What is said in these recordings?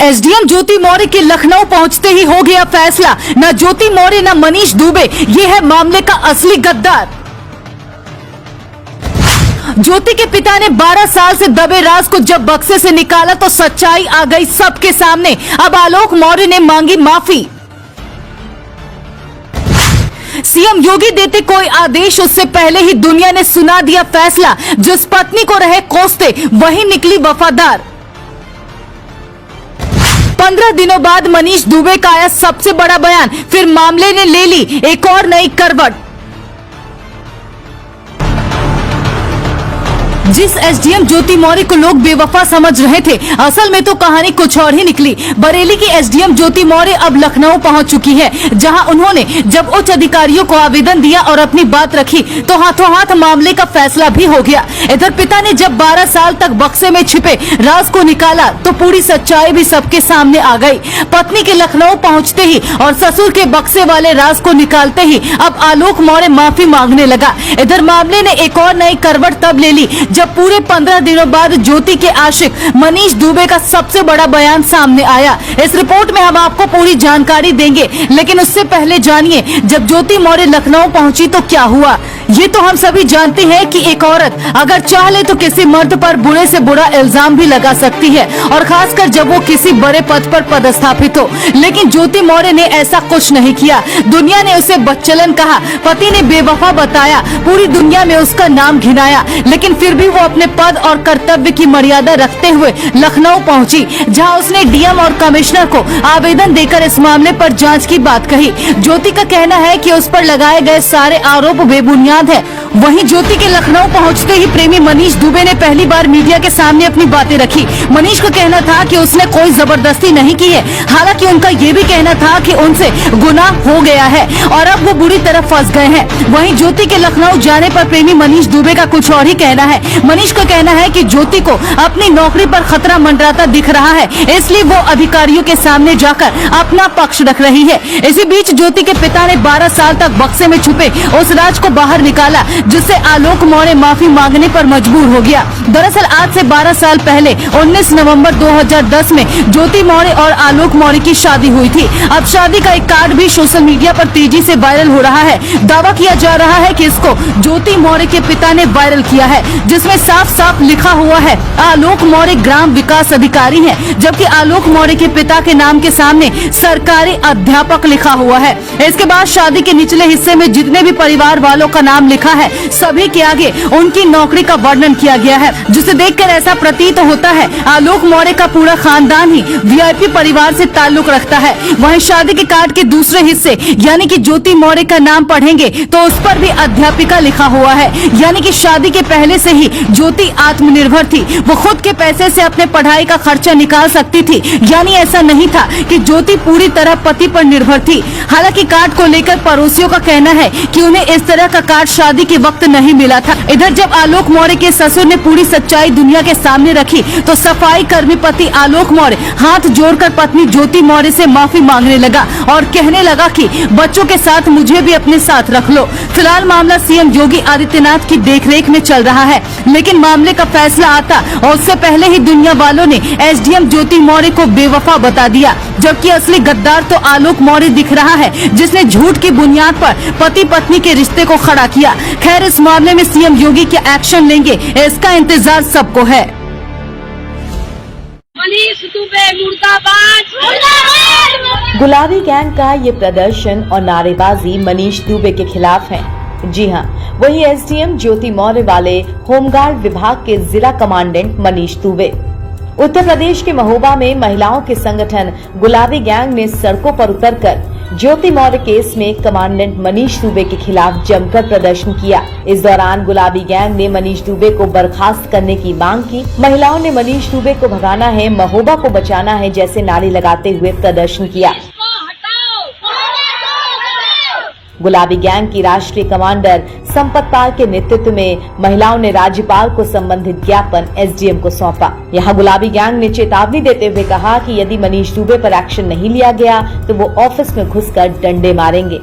SDM ज्योति मौर्य के लखनऊ पहुंचते ही हो गया फैसला। न ज्योति मौर्य न मनीष दुबे, ये है मामले का असली गद्दार। ज्योति के पिता ने 12 साल से दबे राज को जब बक्से से निकाला तो सच्चाई आ गई सबके सामने। अब आलोक मौर्य ने मांगी माफी। सीएम योगी देते कोई आदेश उससे पहले ही दुनिया ने सुना दिया फैसला। जिस पत्नी को रहे कोसते वही निकली वफादार। 15 दिनों बाद मनीष दुबे का आया सबसे बड़ा बयान, फिर मामले ने ले ली एक और नई करवट। जिस एसडीएम ज्योति मौर्य को लोग बेवफा समझ रहे थे, असल में तो कहानी कुछ और ही निकली। बरेली की एसडीएम ज्योति मौर्य अब लखनऊ पहुंच चुकी है, जहां उन्होंने जब उच्च अधिकारियों को आवेदन दिया और अपनी बात रखी तो हाथों हाथ मामले का फैसला भी हो गया। इधर पिता ने जब 12 साल तक बक्से में छिपे राज को निकाला तो पूरी सच्चाई भी सबके सामने आ गई। पत्नी के लखनऊ पहुँचते ही और ससुर के बक्से वाले राज को निकालते ही अब आलोक मौर्य माफी मांगने लगा। इधर मामले ने एक और नई करवट तब ले ली जब पूरे 15 दिनों बाद ज्योति के आशिक मनीष दुबे का सबसे बड़ा बयान सामने आया। इस रिपोर्ट में हम आपको पूरी जानकारी देंगे, लेकिन उससे पहले जानिए जब ज्योति मौर्य लखनऊ पहुंची तो क्या हुआ। ये तो हम सभी जानते हैं कि एक औरत अगर चाह ले तो किसी मर्द पर बुरे से बुरा इल्जाम भी लगा सकती है, और खासकर जब वो किसी बड़े पद पर पदस्थापित हो। लेकिन ज्योति मौर्य ने ऐसा कुछ नहीं किया। दुनिया ने उसे बच्चलन कहा, पति ने बेवफा बताया, पूरी दुनिया में उसका नाम घिनाया, लेकिन फिर भी वो अपने पद और कर्तव्य की मर्यादा रखते हुए लखनऊ पहुंची, जहां उसने डीएम और कमिश्नर को आवेदन देकर इस मामले पर जांच की बात कही। ज्योति का कहना है कि उस पर लगाए गए सारे आरोप बेबुनियाद है। वहीं ज्योति के लखनऊ पहुंचते ही प्रेमी मनीष दुबे ने पहली बार मीडिया के सामने अपनी बातें रखी। मनीष का कहना था कि उसने कोई जबरदस्ती नहीं की है, हालांकि उनका ये भी कहना था कि उनसे गुनाह हो गया है और अब वो बुरी तरह फंस गए हैं। वहीं ज्योति के लखनऊ जाने पर प्रेमी मनीष दुबे का कुछ और ही कहना है। मनीष का कहना है कि ज्योति को अपनी नौकरी पर खतरा मंडराता दिख रहा है, इसलिए वो अधिकारियों के सामने जाकर अपना पक्ष रख रही है। इसी बीच ज्योति के पिता ने 12 साल तक बक्से में छुपे उस राज को बाहर निकाला, जिससे आलोक मौर्य माफी मांगने पर मजबूर हो गया। दरअसल आज से 12 साल पहले 19 नवंबर 2010 में ज्योति मौर्य और आलोक मौर्य की शादी हुई थी। अब शादी का एक कार्ड भी सोशल मीडिया पर तेजी से वायरल हो रहा है। दावा किया जा रहा है कि इसको ज्योति मौर्य के पिता ने वायरल किया है, जिसमें साफ साफ लिखा हुआ है आलोक मौर्य ग्राम विकास अधिकारी हैं, जबकि आलोक मौर्य के पिता के नाम के सामने सरकारी अध्यापक लिखा हुआ है। इसके बाद शादी के निचले हिस्से में जितने भी परिवार वालों का नाम लिखा है, सभी के आगे उनकी नौकरी का वर्णन किया गया है, जिसे देखकर ऐसा प्रतीत होता है आलोक मौर्य का पूरा खानदान ही वीआईपी परिवार से ताल्लुक रखता है। वहीं शादी के कार्ड के दूसरे हिस्से यानी कि ज्योति मौर्य का नाम पढ़ेंगे तो उस पर भी अध्यापिका लिखा हुआ है, यानी कि शादी के पहले से ही ज्योति आत्मनिर्भर थी। वो खुद के पैसे से अपने पढ़ाई का खर्चा निकाल सकती थी, यानी ऐसा नहीं था कि ज्योति पूरी तरह पति पर निर्भर थी। हालांकि कार्ड को लेकर पड़ोसियों का कहना है कि उन्हें इस तरह का कार्ड शादी के वक्त नहीं मिला था। इधर जब आलोक मौर्य के ससुर ने पूरी सच्चाई दुनिया के सामने रखी तो सफाई कर्मी पति आलोक मौर्य हाथ जोड़कर पत्नी ज्योति मौर्य से माफी मांगने लगा और कहने लगा कि बच्चों के साथ मुझे भी अपने साथ रख लो। फिलहाल मामला सीएम योगी आदित्यनाथ की देखरेख में चल रहा है, लेकिन मामले का फैसला आता और उससे पहले ही दुनिया वालों ने एसडीएम ज्योति मौर्य को बेवफा बता दिया, जबकि असली गद्दार तो आलोक मौर्य दिख रहा है, जिसने झूठ की बुनियाद पर पति पत्नी के रिश्ते को खड़ा किया। खैर, इस मामले में सीएम योगी क्या एक्शन लेंगे, इसका इंतजार सबको है। मनीष दुबे मुर्दाबाद। गुलाबी गैंग का ये प्रदर्शन और नारेबाजी मनीष दुबे के खिलाफ है। जी हाँ, वही एसडीएम ज्योति मौर्य वाले होमगार्ड विभाग के जिला कमांडेंट मनीष दुबे। उत्तर प्रदेश के महोबा में महिलाओं के संगठन गुलाबी गैंग ने सड़कों पर उतरकर ज्योति मौर्य केस में कमांडेंट मनीष दुबे के खिलाफ जमकर प्रदर्शन किया। इस दौरान गुलाबी गैंग ने मनीष दुबे को बर्खास्त करने की मांग की। महिलाओं ने मनीष दुबे को भगाना है, महोबा को बचाना है जैसे नारे लगाते हुए प्रदर्शन किया। गुलाबी गैंग की राष्ट्रीय कमांडर संपत पाल के नेतृत्व में महिलाओं ने राज्यपाल को संबंधित ज्ञापन एसडीएम को सौंपा। यहाँ गुलाबी गैंग ने चेतावनी देते हुए कहा कि यदि मनीष दुबे पर एक्शन नहीं लिया गया तो वो ऑफिस में घुसकर डंडे मारेंगे।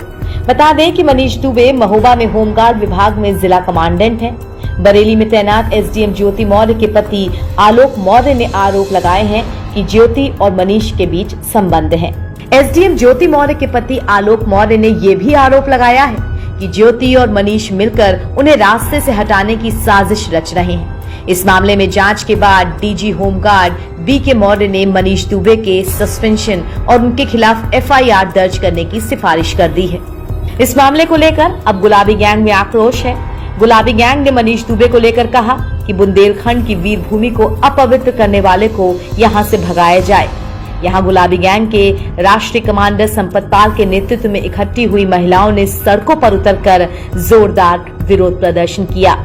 बता दें कि मनीष दुबे महोबा में होमगार्ड विभाग में जिला कमांडेंट हैं। बरेली में तैनात एसडीएम ज्योति मौर्य के पति आलोक मौर्य ने आरोप लगाए हैं कि ज्योति और मनीष के बीच संबंध है। एसडीएम ज्योति मौर्य के पति आलोक मौर्य ने ये भी आरोप लगाया है कि ज्योति और मनीष मिलकर उन्हें रास्ते से हटाने की साजिश रच रहे हैं। इस मामले में जांच के बाद डीजी होमगार्ड बी के मौर्य ने मनीष दुबे के सस्पेंशन और उनके खिलाफ एफआईआर दर्ज करने की सिफारिश कर दी है। इस मामले को लेकर अब गुलाबी गैंग में आक्रोश है। गुलाबी गैंग ने मनीष दुबे को लेकर कहा कि बुंदेलखंड की वीर भूमि को अपवित्र करने वाले को यहां से भगाया जाए। यहां गुलाबी गैंग के राष्ट्रीय कमांडर संपत पाल के नेतृत्व में इकट्ठी हुई महिलाओं ने सड़कों पर उतरकर जोरदार विरोध प्रदर्शन किया।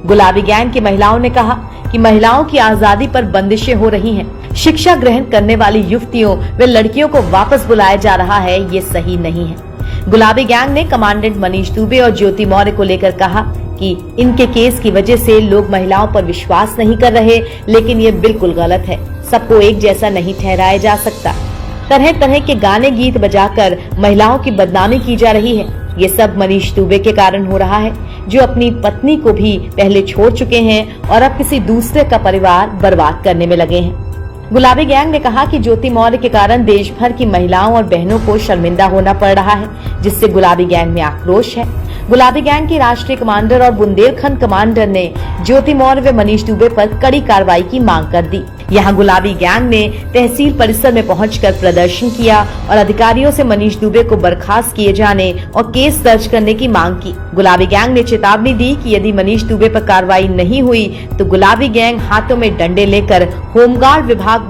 गुलाबी गैंग की महिलाओं ने कहा कि महिलाओं की आजादी पर बंदिशें हो रही हैं। शिक्षा ग्रहण करने वाली युवतियों व लड़कियों को वापस बुलाया जा रहा है, ये सही नहीं है। गुलाबी गैंग ने कमांडेंट मनीष दुबे और ज्योति मौर्य को लेकर कहा कि इनके केस की वजह से लोग महिलाओं पर विश्वास नहीं कर रहे, लेकिन ये बिल्कुल गलत है। सबको एक जैसा नहीं ठहराया जा सकता। तरह तरह के गाने गीत बजाकर महिलाओं की बदनामी की जा रही है। ये सब मनीष दुबे के कारण हो रहा है, जो अपनी पत्नी को भी पहले छोड़ चुके हैं और अब किसी दूसरे का परिवार बर्बाद करने में लगे हैं। गुलाबी गैंग ने कहा कि ज्योति मौर्य के कारण देश भर की महिलाओं और बहनों को शर्मिंदा होना पड़ रहा है, जिससे गुलाबी गैंग में आक्रोश है। गुलाबी गैंग के राष्ट्रीय कमांडर और बुंदेलखंड कमांडर ने ज्योति मौर्य व मनीष दुबे पर कड़ी कार्रवाई की मांग कर दी। यहाँ गुलाबी गैंग ने तहसील परिसर में पहुंचकर प्रदर्शन किया और अधिकारियों से मनीष दुबे को बर्खास्त किए जाने और केस दर्ज करने की मांग की। गुलाबी गैंग ने चेतावनी दी कि यदि मनीष दुबे पर कार्रवाई नहीं हुई तो गुलाबी गैंग हाथों में डंडे लेकर होमगार्ड विभाग में